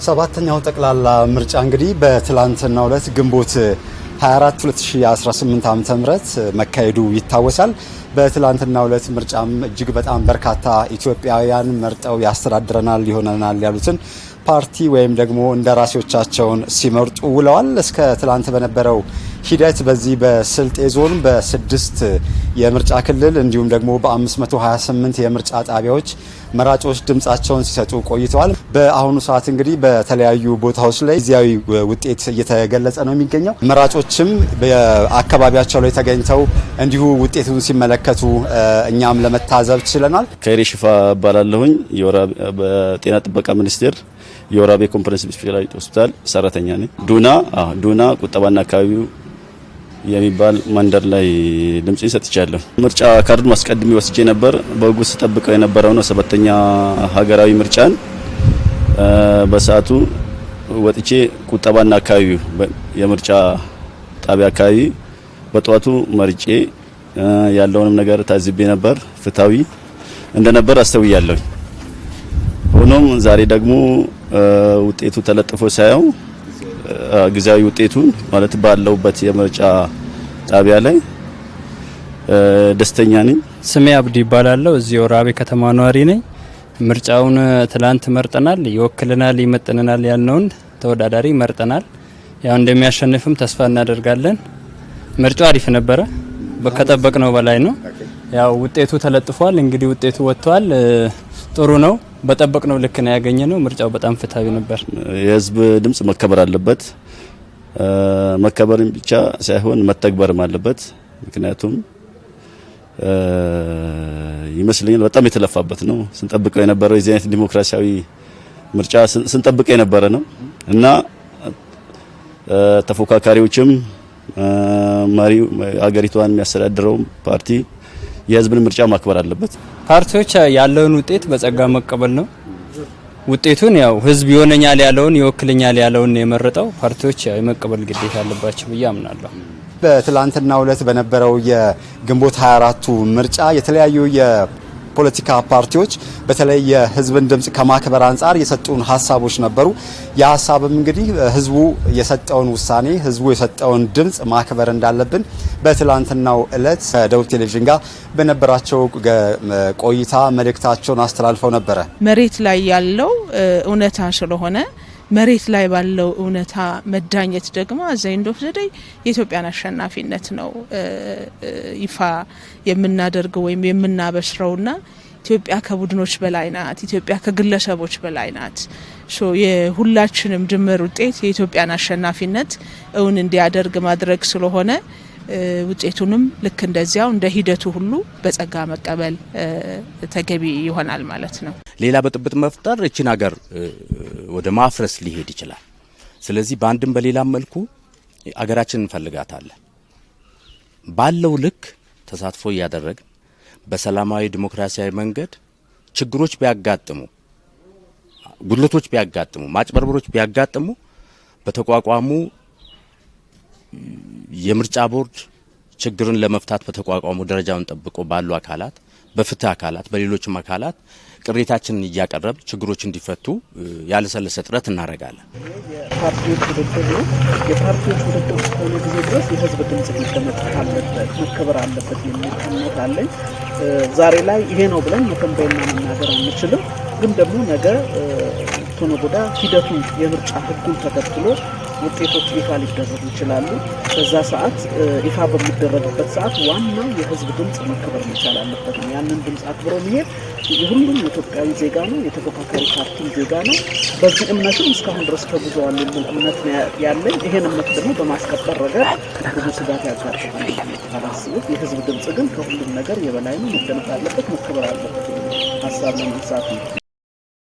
ሰባተኛው ጠቅላላ ምርጫ እንግዲህ በትላንትናው ዕለት ግንቦት 24 2018 ዓ.ም መካሄዱ ይታወሳል። በትላንትናው ዕለት ምርጫም እጅግ በጣም በርካታ ኢትዮጵያውያን መርጠው ያስተዳድረናል ይሆነናል ያሉትን ፓርቲ ወይም ደግሞ እንደራሴዎቻቸውን ሲመርጡ ውለዋል። እስከ ትላንት በነበረው ሂደት በዚህ በስልጤ ዞን በ6 የምርጫ ክልል እንዲሁም ደግሞ በ528 የምርጫ ጣቢያዎች መራጮች ድምጻቸውን ሲሰጡ ቆይተዋል። በአሁኑ ሰዓት እንግዲህ በተለያዩ ቦታዎች ላይ ጊዜያዊ ውጤት እየተገለጸ ነው የሚገኘው። መራጮችም በአካባቢያቸው ላይ ተገኝተው እንዲሁ ውጤቱን ሲመለከቱ እኛም ለመታዘብ ችለናል። ከይሬ ሽፋ እባላለሁኝ። በጤና ጥበቃ ሚኒስቴር የወራቤ ኮምፕሬሄንሲቭ ስፔሻላይዝድ ሆስፒታል ሰራተኛ ነኝ። ዱና ቁጠባና አካባቢው የሚባል መንደር ላይ ድምጽ ሰጥቻለሁ። ምርጫ ካርድ ማስቀድሜ ወስጄ ነበር። በጉስ ተጠብቀው የነበረው ነው ሰባተኛ ሀገራዊ ምርጫን በሰዓቱ ወጥቼ ቁጠባና አካባቢው የምርጫ ጣቢያ አካባቢ በጧቱ መርጬ ያለውንም ነገር ታዝቤ ነበር። ፍትሃዊ እንደነበር አስተውያለሁ። ሆኖም ዛሬ ደግሞ ውጤቱ ተለጥፎ ሳይው ጊዜያዊ ውጤቱን ማለት ባለውበት የምርጫ ጣቢያ ላይ ደስተኛ ነኝ። ስሜ አብዲ ይባላልው። እዚህ ወራቤ ከተማ ነዋሪ ነኝ። ምርጫውን ትላንት መርጠናል። ይወክልናል፣ ይመጥነናል ያልነውን ተወዳዳሪ መርጠናል። ያው እንደሚያሸንፍም ተስፋ እናደርጋለን። ምርጫው አሪፍ ነበረ፣ ከጠበቅነው በላይ ነው። ያው ውጤቱ ተለጥፏል። እንግዲህ ውጤቱ ወጥቷል። ጥሩ ነው። በጠበቅነው ልክ ነው ያገኘነው። ምርጫው በጣም ፍትሃዊ ነበር። የህዝብ ድምጽ መከበር አለበት። መከበርም ብቻ ሳይሆን መተግበርም አለበት። ምክንያቱም ይመስለኛል በጣም የተለፋበት ነው። ስንጠብቀው የነበረው የዚህ አይነት ዲሞክራሲያዊ ምርጫ ስንጠብቀው የነበረ ነው እና ተፎካካሪዎችም መሪው አገሪቷን የሚያስተዳድረው ፓርቲ የህዝብን ምርጫ ማክበር አለበት። ፓርቲዎች ያለውን ውጤት በጸጋ መቀበል ነው። ውጤቱን ያው ህዝብ ይሆነኛል ያለውን ይወክልኛል ያለውን የመረጠው ፓርቲዎች የመቀበል ግዴታ አለባቸው ብዬ አምናለሁ። በትላንትናው ዕለት በነበረው የግንቦት 24ቱ ምርጫ የተለያዩ የፖለቲካ ፓርቲዎች በተለይ የህዝብን ድምጽ ከማክበር አንጻር የሰጡን ሀሳቦች ነበሩ። የሀሳብም እንግዲህ ህዝቡ የሰጠውን ውሳኔ ህዝቡ የሰጠውን ድምጽ ማክበር እንዳለብን በትላንትናው ዕለት ከደቡብ ቴሌቪዥን ጋር በነበራቸው ቆይታ መልእክታቸውን አስተላልፈው ነበረ። መሬት ላይ ያለው እውነታ ስለሆነ መሬት ላይ ባለው እውነታ መዳኘት ደግሞ አዘይንዶፍ ዘደይ የኢትዮጵያን አሸናፊነት ነው ይፋ የምናደርገው ወይም የምናበስረውና ኢትዮጵያ ከቡድኖች በላይ ናት። ኢትዮጵያ ከግለሰቦች በላይ ናት። የሁላችንም ድምር ውጤት የኢትዮጵያን አሸናፊነት እውን እንዲያደርግ ማድረግ ስለሆነ ውጤቱንም ልክ እንደዚያው እንደ ሂደቱ ሁሉ በጸጋ መቀበል ተገቢ ይሆናል ማለት ነው። ሌላ በጥብጥ መፍጠር እቺን ሀገር ወደ ማፍረስ ሊሄድ ይችላል። ስለዚህ በአንድም በሌላም መልኩ ሀገራችንን እንፈልጋታለን። ባለው ልክ ተሳትፎ እያደረግን በሰላማዊ ዲሞክራሲያዊ መንገድ ችግሮች ቢያጋጥሙ፣ ጉድለቶች ቢያጋጥሙ፣ ማጭበርበሮች ቢያጋጥሙ በተቋቋሙ የምርጫ ቦርድ ችግርን ለመፍታት በተቋቋሙ ደረጃውን ጠብቆ ባሉ አካላት፣ በፍትህ አካላት፣ በሌሎችም አካላት ቅሬታችንን እያቀረብ ችግሮች እንዲፈቱ ያለሰለሰ ጥረት እናደርጋለን። የፓርቲዎች ውድድር ነው። የፓርቲዎች ውድድር እስከሆነ ጊዜ ድረስ የህዝብ ድምጽ ሊደመጥ አለበት፣ መከበር አለበት የሚል እምነት አለኝ። ዛሬ ላይ ይሄ ነው ብለን መተንበይና መናገር አንችልም። ግን ደግሞ ነገ ተነጎዳ ሂደቱ የምርጫ ህጉን ተከትሎ ውጤቶች ይፋ ሊደረጉ ይችላሉ። በዛ ሰዓት ይፋ በሚደረግበት ሰዓት ዋናው የህዝብ ድምጽ መከበር መቻል አለበት። ያንን ድምጽ አክብሮ መሄድ የሁሉም ኢትዮጵያዊ ዜጋ ነው፣ የተፎካካሪ ፓርቲ ዜጋ ነው። በዚህ እምነትም እስካሁን ድረስ ተጉዘዋል የሚል እምነት ያለኝ። ይሄን እምነት ደግሞ በማስከበር ረገድ ብዙ ስጋት ያጋጥማል አላስብም። የህዝብ ድምጽ ግን ከሁሉም ነገር የበላይ ነው፣ መደመጥ አለበት፣ መከበር አለበት ሀሳብ ለማንሳት ነው።